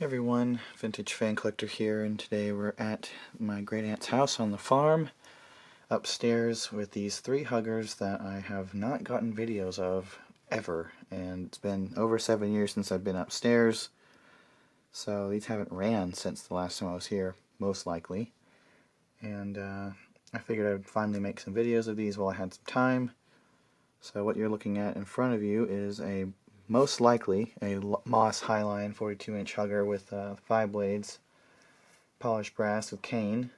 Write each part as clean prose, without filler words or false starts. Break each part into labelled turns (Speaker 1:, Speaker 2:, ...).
Speaker 1: Hey everyone, Vintage Fan Collector here, and today we're at my great aunt's house on the farm upstairs with these three huggers that I have not gotten videos of ever, and it's been over 7 years since I've been upstairs, so these haven't ran since the last time I was here, most likely, and I figured I'd finally make some videos of these while I had some time. So what you're looking at in front of you is most likely a Moss Highline 42-inch hugger with 5 blades, polished brass with cane.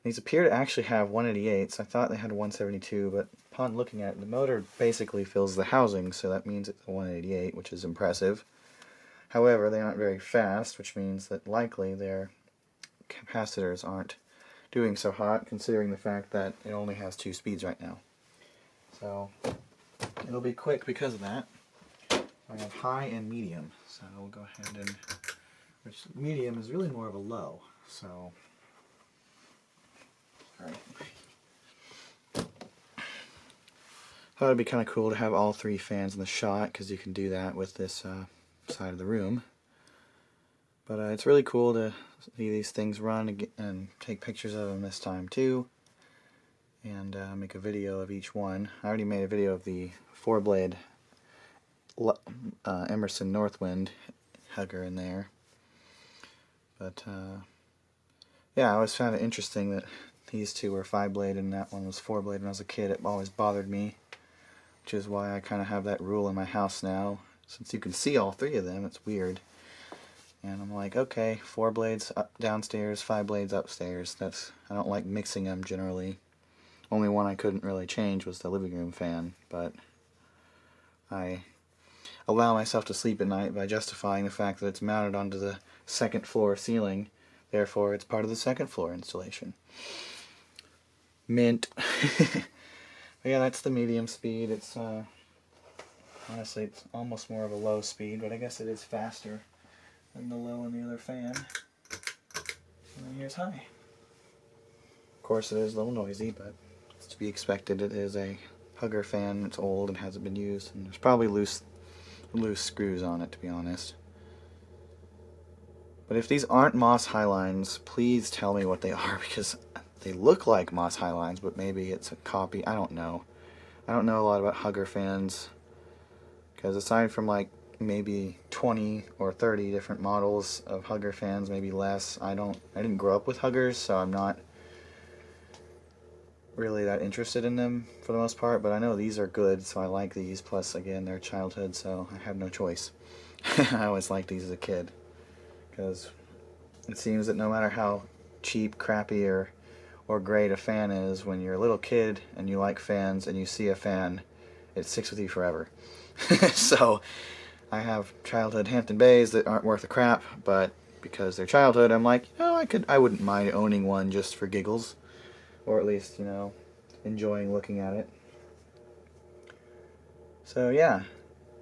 Speaker 1: These appear to actually have 188s. I thought they had 172, but upon looking at it, the motor basically fills the housing, so that means it's a 188, which is impressive. However, they aren't very fast, which means that likely their capacitors aren't doing so hot, considering the fact that it only has 2 speeds right now. So it'll be quick because of that. I have high and medium, so we'll go ahead and, which medium is really more of a low, so, alright. Thought it'd be kind of cool to have all 3 fans in the shot, because you can do that with this side of the room. But it's really cool to see these things run and take pictures of them this time too, and make a video of each one. I already made a video of the 4-blade Emerson Northwind hugger in there, but yeah, I always found it interesting that these two were 5-blade and that one was 4-blade. When I was a kid, it always bothered me, which is why I kind of have that rule in my house now. Since you can see all 3 of them, it's weird, and I'm like, okay, 4 blades downstairs, 5 blades upstairs. I don't like mixing them generally. Only one I couldn't really change was the living room fan, but I allow myself to sleep at night by justifying the fact that it's mounted onto the 2nd floor ceiling, therefore it's part of the 2nd floor installation. Mint. But yeah, that's the medium speed. It's honestly, it's almost more of a low speed, but I guess it is faster than the low in the other fan. And then here's high. Of course it is a little noisy, but it's to be expected. It is a hugger fan. It's old and hasn't been used, and there's probably loose screws on it, to be honest. But if these aren't Moss Highlines, please tell me what they are, because they look like Moss Highlines, but maybe it's a copy. I don't know. I don't know a lot about hugger fans, because aside from like maybe 20 or 30 different models of hugger fans, maybe less, I didn't grow up with huggers, so I'm not really that interested in them for the most part, but I know these are good, so I like these. Plus, again, they're childhood, so I have no choice. I always liked these as a kid, because it seems that no matter how cheap, crappy, or great a fan is, when you're a little kid and you like fans and you see a fan, it sticks with you forever. So I have childhood Hampton Bays that aren't worth a crap, but because they're childhood, I'm like, oh, I wouldn't mind owning one just for giggles. Or at least, you know, enjoying looking at it. So yeah,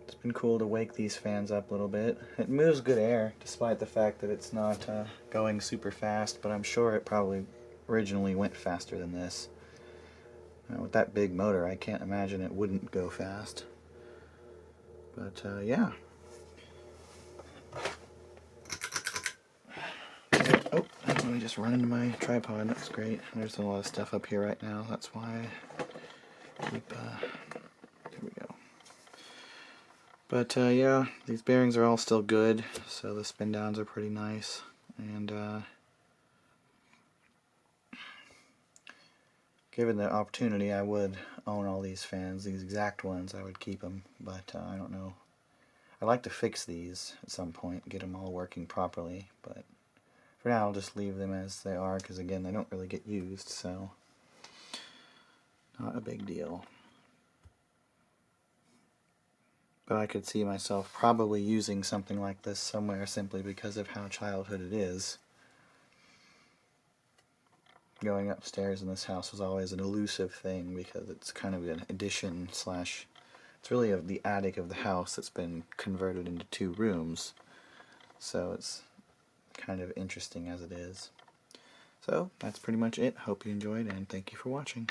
Speaker 1: it's been cool to wake these fans up a little bit. It moves good air, despite the fact that it's not going super fast, but I'm sure it probably originally went faster than this. With that big motor, I can't imagine it wouldn't go fast. But yeah. Oh, let me just run into my tripod. That's great. There's a lot of stuff up here right now. That's why I keep, there we go. But yeah, these bearings are all still good, so the spin downs are pretty nice. And given the opportunity, I would own all these fans, these exact ones. I would keep them, but I don't know. I'd like to fix these at some point, get them all working properly, but for now I'll just leave them as they are, because again, they don't really get used, so not a big deal. But I could see myself probably using something like this somewhere simply because of how childhood it is. Going upstairs in this house was always an elusive thing because it's kind of an addition slash, it's really the attic of the house that's been converted into 2 rooms. So it's kind of interesting as it is. So that's pretty much it. Hope you enjoyed, and thank you for watching.